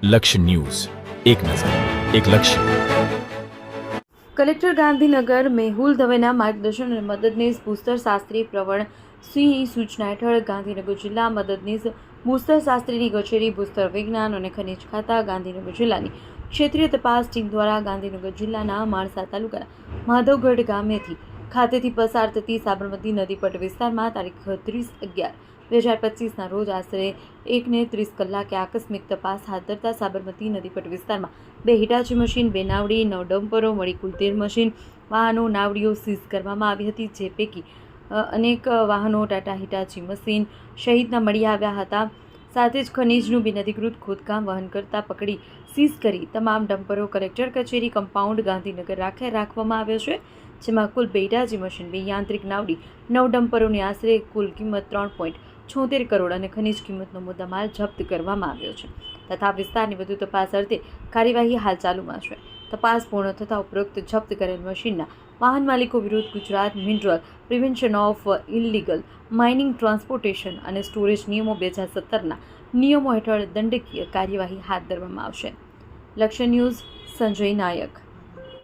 લક્ષ્ય ન્યૂઝ, એક નજર, એક લક્ષ્ય. કલેક્ટર ગાંધીનગર મેહુલ દવેના માર્ગદર્શન અને મદદનીશ ભૂસ્તર શાસ્ત્રી પ્રવણ સિંહની સૂચના હેઠળ ગાંધીનગર જિલ્લા મદદનીશ ભૂસ્તર શાસ્ત્રીની કચેરી ભૂસ્તર વિજ્ઞાન અને ખનિજ ખાતા ગાંધીનગર જિલ્લાની ક્ષેત્રીય તપાસ ટીમ દ્વારા ગાંધીનગર જિલ્લાના માણસા તાલુકાના માધવગઢ ખાતેથી પસાર થતી સાબરમતી નદી પટ વિસ્તારમાં તારીખ 30/11/2025ના રોજ આશરે 1:30 કલાકે આકસ્મિક તપાસ હાથ ધરતા સાબરમતી નદી પટ વિસ્તારમાં 2 હિટાચી મશીન, 2 નાવડી, 9 ડમ્પરો મળી કુલ 13 મશીન, વાહનો, નાવડીઓ સીઝ કરવામાં આવી હતી, જે પૈકી અનેક વાહનો, ટાટા હિટાચી મશીન સહિતના મળી આવ્યા હતા. સાથે જ ખનીજનું બિનઅધિકૃત ખોદકામ વહન કરતા પકડી સીઝ કરી તમામ ડમ્પરો કલેક્ટર કચેરી કમ્પાઉન્ડ ગાંધીનગર રાખવામાં આવ્યો છે, જેમાં કુલ 2 હિટાચી મશીન, 2 યાંત્રિક નાવડી, 9 ડમ્પરોની આશરે કુલ કિંમત 3.76 કરોડ અને ખનીજ કિંમતનો મુદ્દામાલ જપ્ત કરવામાં આવ્યો છે તથા વિસ્તારની વધુ તપાસ અર્થે કાર્યવાહી હાલ ચાલુમાં છે. તપાસ પૂર્ણ થતાં ઉપરોક્ત જપ્ત કરેલ મશીનના વાહન માલિકો વિરુદ્ધ Gujarat mineral prevention of illegal mining, transportation અને સ્ટોરેજ નિયમો 2017ના નિયમો હેઠળ દંડકીય કાર્યવાહી હાથ ધરવામાં આવશે. લક્ષ્ય ન્યૂઝ, સંજય નાયક.